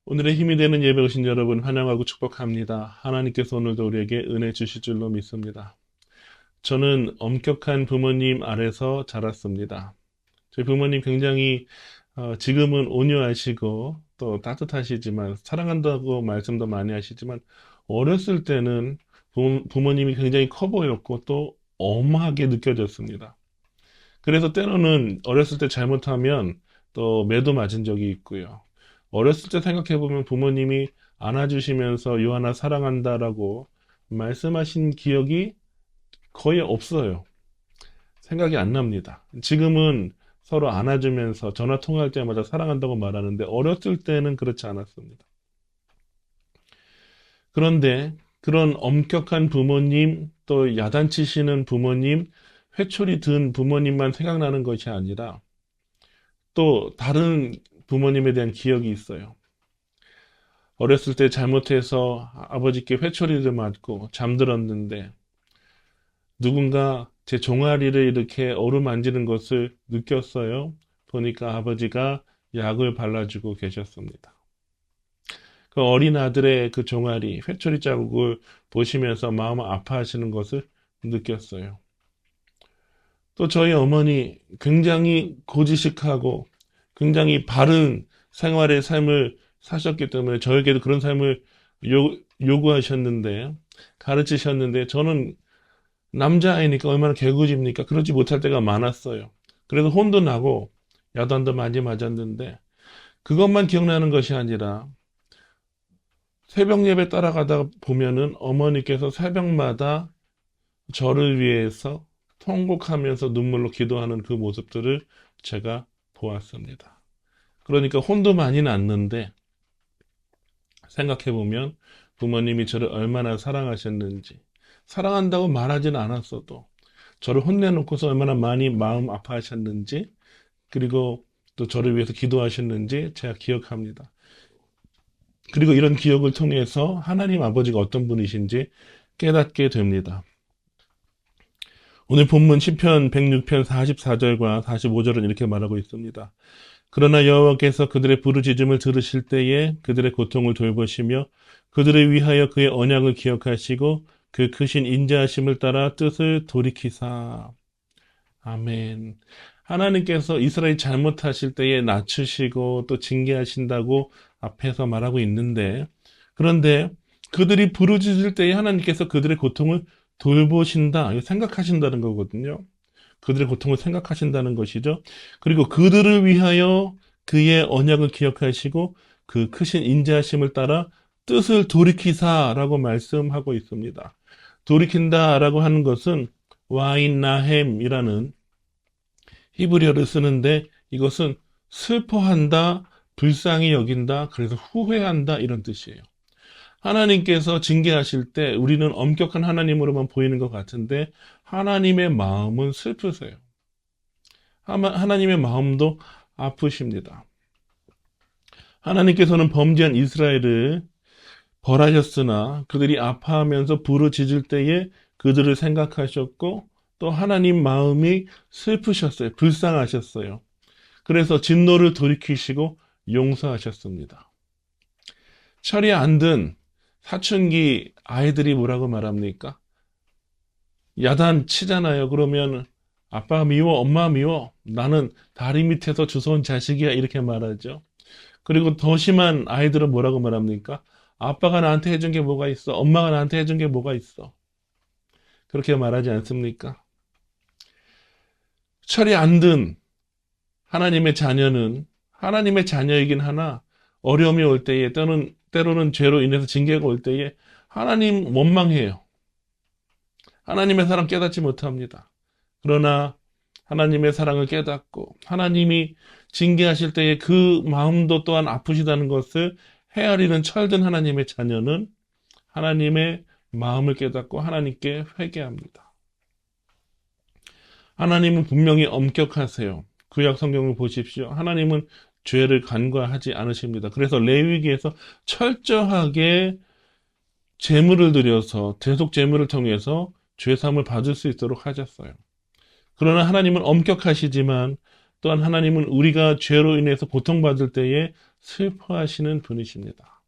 오늘의 힘이 되는 예배 오신 여러분 환영하고 축복합니다. 하나님께서 오늘도 우리에게 은혜 주실 줄로 믿습니다. 저는 엄격한 부모님 아래서 자랐습니다. 저희 부모님 굉장히 지금은 온유하시고 또 따뜻하시지만 사랑한다고 말씀도 많이 하시지만 어렸을 때는 부모님이 굉장히 커 보였고 또 엄하게 느껴졌습니다. 그래서 때로는 어렸을 때 잘못하면 또 매도 맞은 적이 있고요. 어렸을 때 생각해보면 부모님이 안아주시면서 요하나 사랑한다라고 말씀하신 기억이 거의 없어요. 생각이 안 납니다. 지금은 서로 안아주면서 전화 통화할 때마다 사랑한다고 말하는데 어렸을 때는 그렇지 않았습니다. 그런데 그런 엄격한 부모님, 또 야단치시는 부모님, 회초리 든 부모님만 생각나는 것이 아니라 또 다른 부모님에 대한 기억이 있어요. 어렸을 때 잘못해서 아버지께 회초리를 맞고 잠들었는데 누군가 제 종아리를 이렇게 어루만지는 것을 느꼈어요. 보니까 아버지가 약을 발라주고 계셨습니다. 그 어린 아들의 그 종아리, 회초리 자국을 보시면서 마음 아파하시는 것을 느꼈어요. 또 저희 어머니 굉장히 고지식하고 굉장히 바른 생활의 삶을 사셨기 때문에 저에게도 그런 삶을 요구하셨는데, 가르치셨는데, 저는 남자아이니까 얼마나 개구집니까? 그러지 못할 때가 많았어요. 그래서 혼도 나고 야단도 많이 맞았는데, 그것만 기억나는 것이 아니라 새벽 예배 따라가다 보면은 어머니께서 새벽마다 저를 위해서 통곡하면서 눈물로 기도하는 그 모습들을 제가 보았습니다. 그러니까 혼도 많이 났는데 생각해보면 부모님이 저를 얼마나 사랑하셨는지, 사랑한다고 말하지는 않았어도 저를 혼내놓고서 얼마나 많이 마음 아파하셨는지, 그리고 또 저를 위해서 기도하셨는지 제가 기억합니다. 그리고 이런 기억을 통해서 하나님 아버지가 어떤 분이신지 깨닫게 됩니다. 오늘 본문 시편 106편 44절과 45절은 이렇게 말하고 있습니다. 그러나 여호와께서 그들의 부르짖음을 들으실 때에 그들의 고통을 돌보시며 그들을 위하여 그의 언약을 기억하시고 그 크신 인자하심을 따라 뜻을 돌이키사. 아멘. 하나님께서 이스라엘이 잘못하실 때에 낮추시고 또 징계하신다고 앞에서 말하고 있는데, 그런데 그들이 부르짖을 때에 하나님께서 그들의 고통을 돌보신다, 생각하신다는 거거든요. 그들의 고통을 생각하신다는 것이죠. 그리고 그들을 위하여 그의 언약을 기억하시고 그 크신 인자하심을 따라 뜻을 돌이키사라고 말씀하고 있습니다. 돌이킨다라고 하는 것은 와인나햄이라는 히브리어를 쓰는데 이것은 슬퍼한다, 불쌍히 여긴다, 그래서 후회한다 이런 뜻이에요. 하나님께서 징계하실 때 우리는 엄격한 하나님으로만 보이는 것 같은데 하나님의 마음은 슬프세요. 하나님의 마음도 아프십니다. 하나님께서는 범죄한 이스라엘을 벌하셨으나 그들이 아파하면서 부르짖을 때에 그들을 생각하셨고 또 하나님 마음이 슬프셨어요. 불쌍하셨어요. 그래서 진노를 돌이키시고 용서하셨습니다. 철이 안 든 사춘기 아이들이 뭐라고 말합니까? 야단 치잖아요. 그러면 아빠 미워, 엄마 미워. 나는 다리 밑에서 주워온 자식이야. 이렇게 말하죠. 그리고 더 심한 아이들은 뭐라고 말합니까? 아빠가 나한테 해준 게 뭐가 있어? 엄마가 나한테 해준 게 뭐가 있어? 그렇게 말하지 않습니까? 철이 안 든 하나님의 자녀는 하나님의 자녀이긴 하나 어려움이 올 때에 때로는 죄로 인해서 징계가 올 때에 하나님 원망해요. 하나님의 사랑 깨닫지 못합니다. 그러나 하나님의 사랑을 깨닫고 하나님이 징계하실 때에 그 마음도 또한 아프시다는 것을 헤아리는 철든 하나님의 자녀는 하나님의 마음을 깨닫고 하나님께 회개합니다. 하나님은 분명히 엄격하세요. 구약 성경을 보십시오. 하나님은 죄를 간과하지 않으십니다. 그래서 레위기에서 철저하게 제물을 드려서 대속 제물을 통해서 죄사함을 받을 수 있도록 하셨어요. 그러나 하나님은 엄격하시지만 또한 하나님은 우리가 죄로 인해서 고통받을 때에 슬퍼하시는 분이십니다.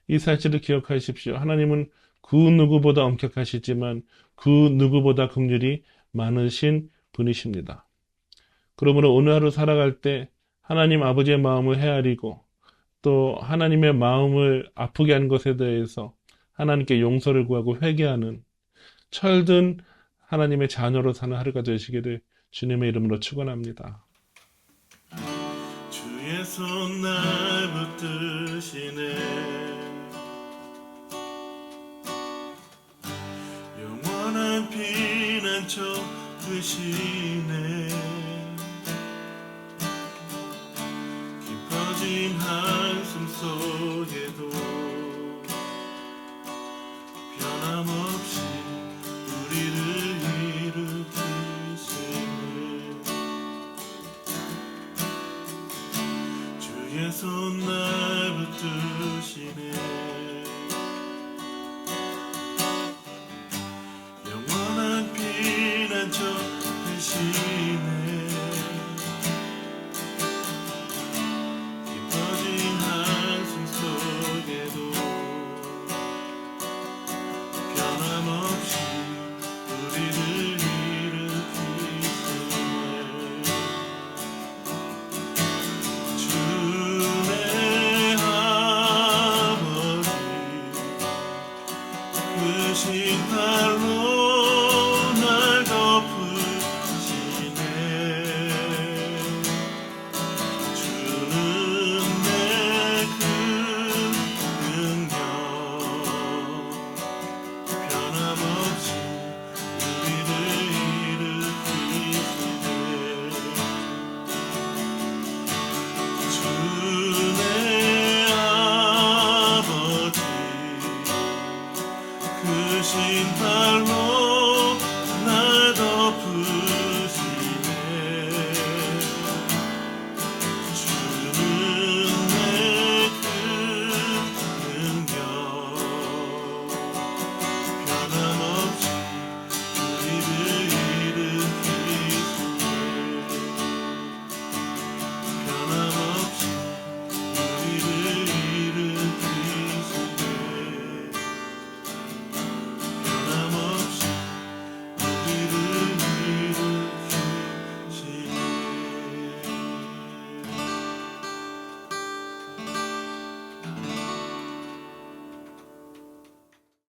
이 사실을 기억하십시오. 하나님은 그 누구보다 엄격하시지만 그 누구보다 긍휼이 많으신 분이십니다. 그러므로 오늘 하루 살아갈 때 하나님 아버지의 마음을 헤아리고 또 하나님의 마음을 아프게 한 것에 대해서 하나님께 용서를 구하고 회개하는 철든 하나님의 자녀로 사는 하루가 되시기를 주님의 이름으로 축원합니다. 주의 손 날 붙드시네 영원한 피난처 되시네